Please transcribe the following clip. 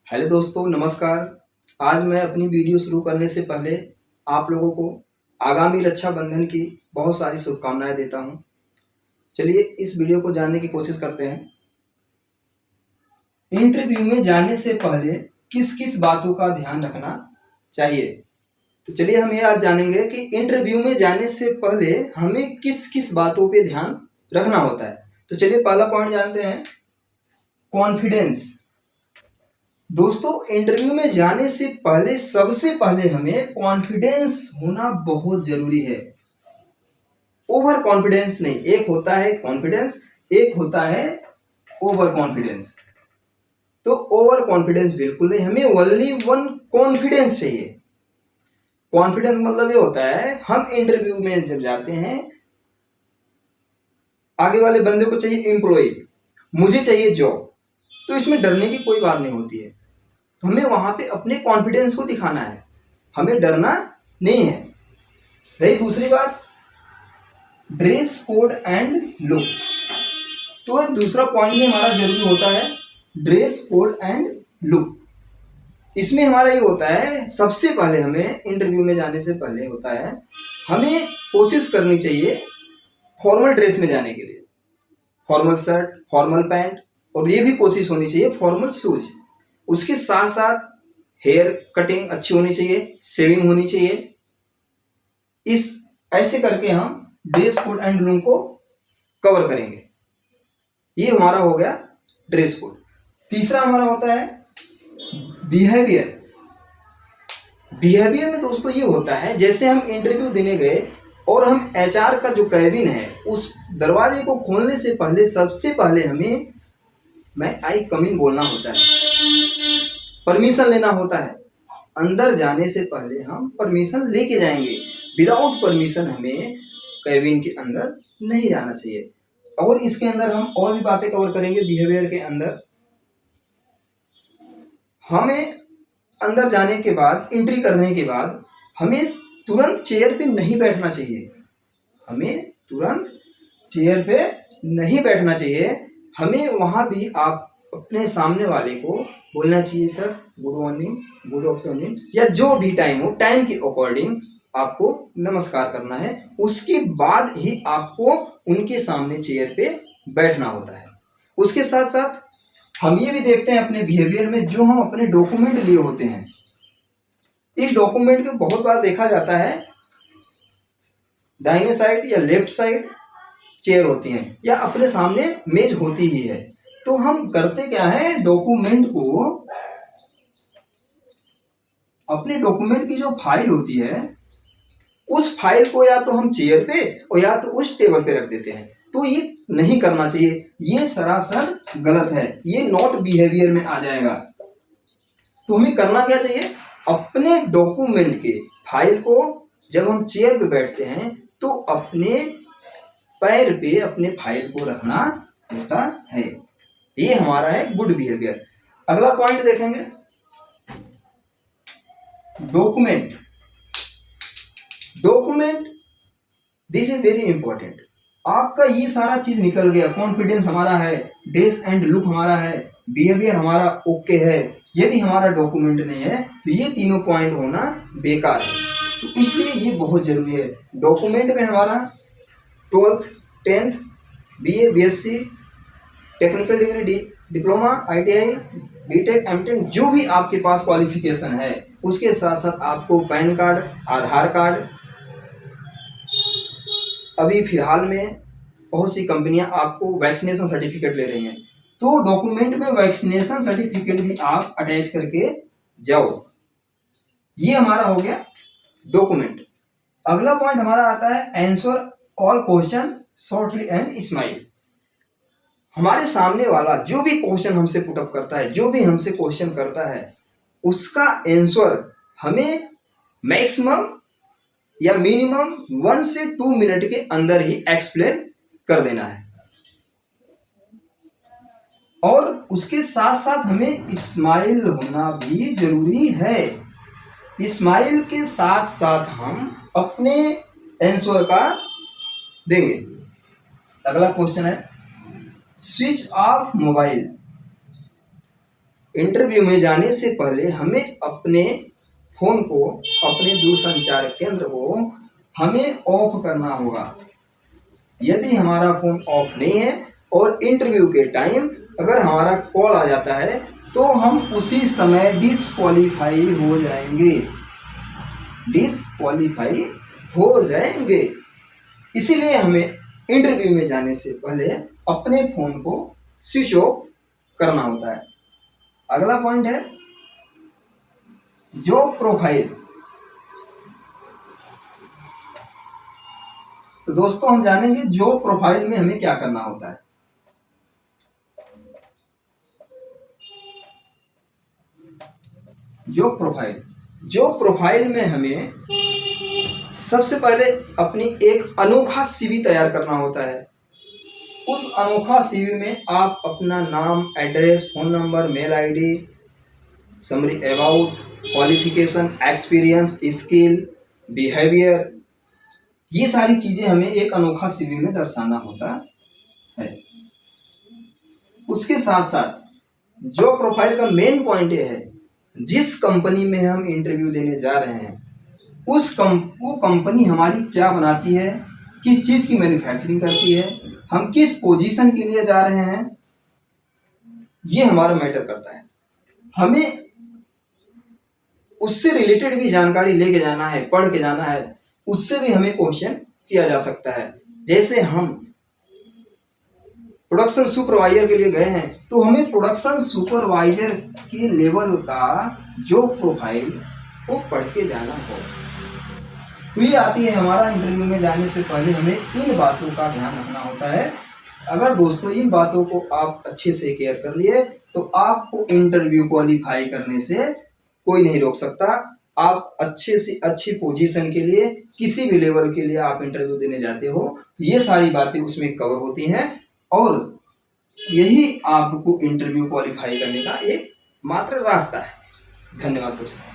Hello दोस्तों, नमस्कार। आज मैं अपनी वीडियो शुरू करने से पहले आप लोगों को आगामी रक्षाबंधन की बहुत सारी शुभकामनाएं देता हूं। चलिए इस वीडियो को जानने की कोशिश करते हैं। इंटरव्यू में जाने से पहले किस किस बातों का ध्यान रखना चाहिए। तो चलिए हम ये आज जानेंगे कि इंटरव्यू में जाने से पहले हमें किस किस बातों पे ध्यान रखना होता है। तो चलिए पहला पॉइंट जानते हैं, कॉन्फिडेंस। दोस्तों, इंटरव्यू में जाने से पहले सबसे पहले हमें कॉन्फिडेंस होना बहुत जरूरी है। ओवर कॉन्फिडेंस नहीं, एक होता है कॉन्फिडेंस, एक होता है ओवर कॉन्फिडेंस। तो ओवर कॉन्फिडेंस बिल्कुल नहीं, हमें ओनली वन कॉन्फिडेंस चाहिए। कॉन्फिडेंस मतलब ये होता है, हम इंटरव्यू में जब जाते हैं, आगे वाले बंदे को चाहिए एम्प्लॉय, मुझे चाहिए जॉब, तो इसमें डरने की कोई बात नहीं होती है। तो हमें वहां पे अपने कॉन्फिडेंस को दिखाना है, हमें डरना नहीं है। रही दूसरी बात, ड्रेस कोड एंड लुक। तो दूसरा पॉइंट में हमारा जरूरी होता है ड्रेस कोड एंड लुक। इसमें हमारा ये होता है, सबसे पहले हमें इंटरव्यू में जाने से पहले होता है, हमें कोशिश करनी चाहिए फॉर्मल ड्रेस में जाने के लिए। फॉर्मल शर्ट, फॉर्मल पैंट, और ये भी कोशिश होनी चाहिए फॉर्मल शूज। उसके साथ साथ हेयर कटिंग अच्छी होनी चाहिए, शेविंग होनी चाहिए। इस ऐसे करके हम ड्रेस कोड एंड लुक को कवर करेंगे। ये हमारा हो गया ड्रेस कोड। तीसरा हमारा होता है बिहेवियर। बिहेवियर में दोस्तों ये होता है, जैसे हम इंटरव्यू देने गए और हम एचआर का जो कैबिन है उस दरवाजे को खोलने से पहले सबसे पहले हमें मैं आई कम इन बोलना होता है, परमिशन लेना होता है। अंदर जाने से पहले हम परमिशन लेके जाएंगे। विदाउट परमिशन हमें कैबिन के अंदर नहीं जाना चाहिए। और इसके अंदर हम और भी बातें कवर करेंगे। बिहेवियर के अंदर हमें अंदर जाने के बाद, एंट्री करने के बाद, हमें तुरंत चेयर पे नहीं बैठना चाहिए। हमें तुरंत चेयर पे नहीं बैठना चाहिए। हमें वहां भी आप अपने सामने वाले को बोलना चाहिए, sir good morning, good afternoon, या जो भी टाइम हो, टाइम के अकॉर्डिंग आपको नमस्कार करना है। उसके बाद ही आपको उनके सामने चेयर पे बैठना होता है। उसके साथ साथ हम ये भी देखते हैं अपने बिहेवियर में, जो हम अपने डॉक्यूमेंट लिए होते हैं, इस डॉक्यूमेंट को बहुत बार देखा जाता है दाहिने साइड या लेफ्ट साइड चेयर होती हैं, या अपने सामने मेज होती ही है। तो हम करते क्या है, डॉक्यूमेंट को, अपने डॉक्यूमेंट की जो फाइल होती है उस फाइल को या तो हम चेयर पे और या तो उस टेबल पे रख देते हैं। तो ये नहीं करना चाहिए, ये सरासर गलत है, ये नॉट बिहेवियर में आ जाएगा। तो हमें करना क्या चाहिए, अपने डॉक्यूमेंट के फाइल को जब हम चेयर पे बैठते हैं तो अपने पैर पे अपने फाइल को रखना होता है। ये हमारा है गुड बिहेवियर। अगला पॉइंट देखेंगे, document. Document this is very important. आपका ये सारा चीज निकल गया, कॉन्फिडेंस हमारा है, ड्रेस एंड लुक हमारा है, बिहेवियर हमारा ओके है। यदि हमारा डॉक्यूमेंट नहीं है तो ये तीनों पॉइंट होना बेकार है। तो इसलिए ये बहुत जरूरी है। डॉक्यूमेंट में हमारा 12th 10th BA BSc technical degree, diploma, ITI, BTech, MTech, जो भी आपके पास क्वालिफिकेशन है, उसके साथ साथ आपको पैन कार्ड, आधार कार्ड, अभी फिलहाल में बहुत सी कंपनियां आपको वैक्सीनेशन सर्टिफिकेट ले रही हैं, तो डॉक्यूमेंट में वैक्सीनेशन सर्टिफिकेट भी आप अटैच करके जाओ। ये हमारा हो गया डॉक्यूमेंट। अगला पॉइंट हमारा आता है answer all question shortly and smile. हमारे सामने वाला जो भी क्वेश्चन हमसे पुटअप करता है, जो भी हमसे क्वेश्चन करता है, उसका आंसर हमें मैक्सिमम या मिनिमम 1 से 2 मिनट के अंदर ही एक्सप्लेन कर देना है। और उसके साथ साथ हमें स्माइल होना भी जरूरी है। स्माइल के साथ साथ हम अपने आंसर का देंगे। अगला क्वेश्चन है स्विच ऑफ मोबाइल। इंटरव्यू में जाने से पहले हमें अपने फ़ोन को, अपने दूरसंचार केंद्र को हमें ऑफ करना होगा। यदि हमारा फ़ोन ऑफ नहीं है और इंटरव्यू के टाइम अगर हमारा कॉल आ जाता है तो हम उसी समय डिस्क्वालीफाई हो जाएंगे, डिस्क्वालीफाई हो जाएंगे। इसीलिए हमें इंटरव्यू में जाने से पहले अपने फ़ोन को स्विच ऑफ करना होता है। अगला पॉइंट है जॉब प्रोफाइल। तो दोस्तों हम जानेंगे जॉब प्रोफाइल में हमें क्या करना होता है। जॉब प्रोफाइल में हमें सबसे पहले अपनी एक अनोखा सीवी तैयार करना होता है। उस अनोखा सीवी में आप अपना नाम, address, phone number, mail ID, summary about, qualification, experience, skill, behaviour, ये सारी चीज़ें हमें एक अनोखा सीवी में दर्शाना होता है। उसके साथ साथ जॉब प्रोफाइल का मेन पॉइंट ये है, जिस कंपनी में हम इंटरव्यू देने जा रहे हैं वो कंपनी हमारी क्या बनाती है, किस चीज़ की मैन्युफैक्चरिंग करती है, हम किस पोजीशन के लिए जा रहे हैं, ये हमारा मैटर करता है। हमें उससे रिलेटेड भी जानकारी लेके जाना है, पढ़ के जाना है, उससे भी हमें क्वेश्चन किया जा सकता है। जैसे हम प्रोडक्शन सुपरवाइजर के लिए गए हैं तो हमें प्रोडक्शन सुपरवाइजर के लेवल का जॉब प्रोफाइल को पढ़ के जाना होगा। तो ये आती है हमारा इंटरव्यू में जाने से पहले हमें इन बातों का ध्यान रखना होता है। अगर दोस्तों इन बातों को आप अच्छे से केयर कर लिए तो आपको इंटरव्यू क्वालिफाई करने से कोई नहीं रोक सकता। आप अच्छे से अच्छी पोजीशन के लिए, किसी भी लेवल के लिए आप इंटरव्यू देने जाते हो तो ये सारी बातें उसमें कवर होती हैं और यही आपको इंटरव्यू क्वालिफाई करने का एक मात्र रास्ता है। धन्यवाद दोस्तों।